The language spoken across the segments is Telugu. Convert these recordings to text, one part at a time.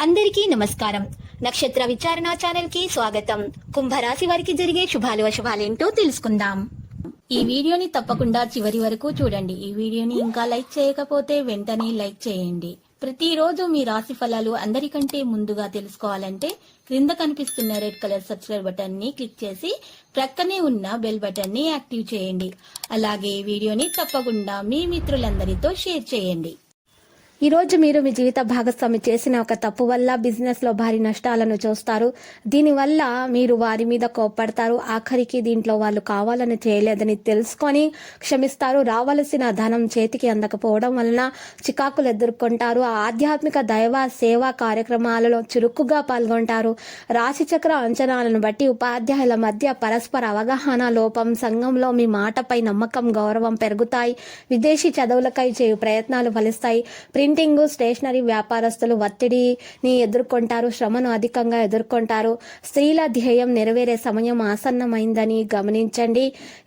అందరికీ నమస్కారం. నక్షత్ర విచారణ ఛానల్ కి స్వాగతం. కుంభరాశి వారికి జరిగే శుభాలు అశుభాలేంటో తెలుసుకుందాం. ఈ వీడియోని తప్పకుండా చివరి వరకు చూడండి. ఈ వీడియోని ఇంకా లైక్ చేయకపోతే వెంటనే లైక్ చేయండి. ప్రతిరోజు మీ రాశి ఫలాలు అందరికంటే ముందుగా తెలుసుకోవాలంటే క్రింద కనిపిస్తున్న రెడ్ కలర్ సబ్స్క్రైబ్ బటన్ ని క్లిక్ చేసి ప్రక్కనే ఉన్న బెల్ బటన్ ని యాక్టివ్ చేయండి. అలాగే ఈ వీడియోని తప్పకుండా మీ మిత్రులందరితో షేర్ చేయండి. ఈ రోజు మీరు మీ జీవిత భాగస్వామి చేసిన ఒక తప్పు వల్ల బిజినెస్ లో భారీ నష్టాలను చూస్తారు. దీనివల్ల మీరు వారి మీద కోప్పడతారు. ఆఖరికి దీంట్లో వాళ్ళు కావాలని చేయలేదని తెలుసుకొని క్షమిస్తారు. రావలసిన ధనం చేతికి అందకపోవడం వలన చికాకులు ఎదుర్కొంటారు. ఆధ్యాత్మిక దైవ సేవా కార్యక్రమాలలో చురుకుగా పాల్గొంటారు. రాశిచక్ర అంచనాలను బట్టి ఉపాధ్యాయుల మధ్య పరస్పర అవగాహన లోపం, సంఘంలో మీ మాటపై నమ్మకం, గౌరవం పెరుగుతాయి. విదేశీ చదువులకై చేయు ప్రయత్నాలు ఫలిస్తాయి. ప్రింటింగ్, స్టేషనరీ వ్యాపారస్తులు ఒత్తిడిని ఎదుర్కొంటారు. శ్రమను అధికంగా ఎదుర్కొంటారు. స్త్రీల ధ్యేయం నెరవేరే సమయం ఆసన్నమైందని గమనించండి.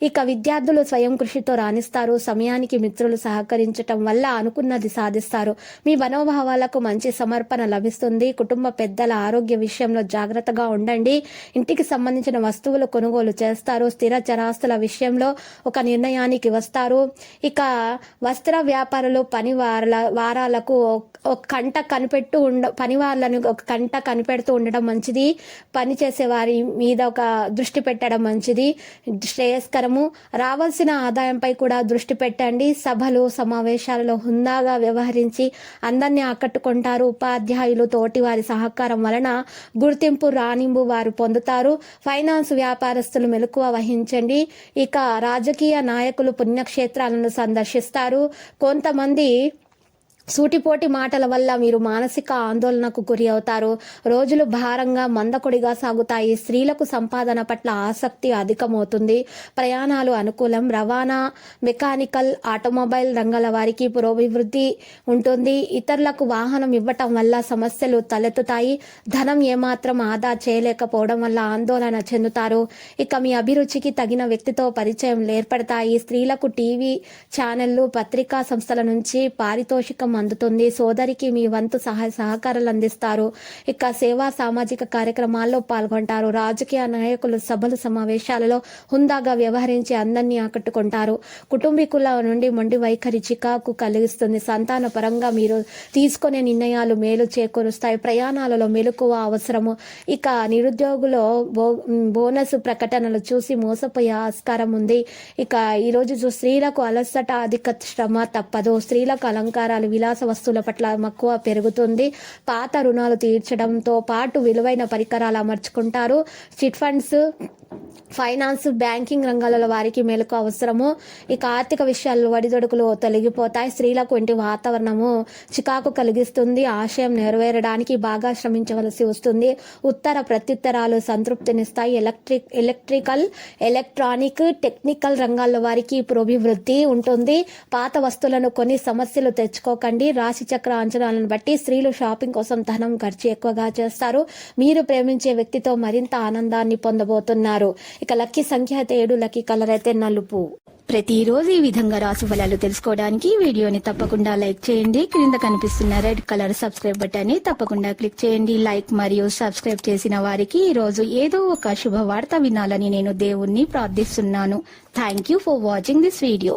ఇక విద్యార్థులు స్వయం కృషితో రాణిస్తారు. సమయానికి మిత్రులు సహకరించటం వల్ల అనుకున్నది సాధిస్తారు. మీ మనోభావాలకు మంచి సమర్పణ లభిస్తుంది. కుటుంబ పెద్దల ఆరోగ్య విషయంలో జాగ్రత్తగా ఉండండి. ఇంటికి సంబంధించిన వస్తువులు కొనుగోలు చేస్తారు. స్థిర చరాస్తుల విషయంలో ఒక నిర్ణయానికి వస్తారు. ఇక వస్త్ర వ్యాపారులు పని వారాలకు ఒక కంట పని వాళ్ళను ఒక కంట కనిపెడుతూ ఉండడం మంచిది. పని చేసే వారి మీద ఒక దృష్టి పెట్టడం మంచిది, శ్రేయస్కరము. రావాల్సిన ఆదాయంపై కూడా దృష్టి పెట్టండి. సభలు సమావేశాలలో హుందాగా వ్యవహరించి అందరినీ ఆకట్టుకుంటారు. ఉపాధ్యాయులు తోటి వారి సహకారం వలన గుర్తింపు, రాణింపు వారు పొందుతారు. ఫైనాన్స్ వ్యాపారస్తులు మెలకువ వహించండి. ఇక రాజకీయ నాయకులు పుణ్యక్షేత్రాలను సందర్శిస్తారు. కొంతమంది సూటిపోటి మాటల వల్ల మీరు మానసిక ఆందోళనకు గురి అవుతారు. రోజులు భారంగా మందకొడిగా సాగుతాయి. స్త్రీలకు సంపాదన పట్ల ఆసక్తి అధికమవుతుంది. ప్రయాణాలు అనుకూలం. రవాణా, మెకానికల్, ఆటోమొబైల్ రంగాల వారికి పురోభివృద్ధి ఉంటుంది. ఇతరులకు వాహనం ఇవ్వటం వల్ల సమస్యలు తలెత్తుతాయి. ధనం ఏమాత్రం ఆదా చేయలేకపోవడం వల్ల ఆందోళన చెందుతారు. ఇక మీ అభిరుచికి తగిన వ్యక్తితో పరిచయం ఏర్పడతాయి. స్త్రీలకు టీవీ ఛానళ్లు, పత్రికా సంస్థల నుంచి పారితోషికం అందుతుంది. సోదరికి మీ వంతు సహకారాలు అందిస్తారు. ఇక సేవా సామాజిక కార్యక్రమాల్లో పాల్గొంటారు. రాజకీయ నాయకులు సభలు సమావేశాలలో హుందాగా వ్యవహరించి అందరినీ ఆకట్టుకుంటారు. కుటుంబీకుల నుండి మొండి వైఖరి చికాకు కలిగిస్తుంది. సంతాన పరంగా మీరు తీసుకునే నిర్ణయాలు మేలు చేకూరుస్తాయి. ప్రయాణాలలో మెలకువ అవసరము. ఇక నిరుద్యోగులు బోనస్ ప్రకటనలు చూసి మోసపోయే ఆస్కారం ఉంది. ఇక ఈరోజు స్త్రీలకు అలసట, అధిక శ్రమ తప్పదు. స్త్రీలకు అలంకారాలు, విలాస వస్తువుల పట్ల మక్కువ పెరుగుతుంది. పాత రుణాలు తీర్చడంతో పాటు విలువైన పరికరాలు అమర్చుకుంటారు. చిట్ ఫండ్స్, ఫైనాన్స్, బ్యాంకింగ్ రంగాలలో వారికి మేలుకు అవసరము. ఇక ఆర్థిక విషయాల్లో ఒడిదొడుకులు తొలగిపోతాయి. స్త్రీలకు ఇంటి వాతావరణము చికాకు కలిగిస్తుంది. ఆశయం నెరవేరడానికి బాగా శ్రమించవలసి వస్తుంది. ఉత్తర ప్రత్యుత్తరాలు సంతృప్తినిస్తాయి. ఎలక్ట్రికల్, ఎలక్ట్రానిక్, టెక్నికల్ రంగాల్లో వారికి పురోభివృద్ధి ఉంటుంది. పాత వస్తువులను కొని సమస్యలు తెచ్చుకోకండి. రాశి చక్ర అంచనాలను బట్టి స్త్రీలు షాపింగ్ కోసం ధనం ఖర్చు ఎక్కువగా చేస్తారు. మీరు ప్రేమించే వ్యక్తితో మరింత ఆనందాన్ని పొందబోతున్నారు. ఇక లక్కీ సంఖ్య అయితే 7, లక్కీ కలర్ అయితే నలుపు. ప్రతిరోజు ఈ విధంగా రాశి ఫలాలు తెలుసుకోవడానికి వీడియోని తప్పకుండా లైక్ చేయండి. క్రింద కనిపిస్తున్న రెడ్ కలర్ సబ్స్క్రైబ్ బటన్ ని తప్పకుండా క్లిక్ చేయండి. లైక్ మరియు సబ్స్క్రైబ్ చేసిన వారికి ఈ రోజు ఏదో ఒక శుభవార్త వినాలని నేను దేవుణ్ణి ప్రార్థిస్తున్నాను. Thank you for watching this video.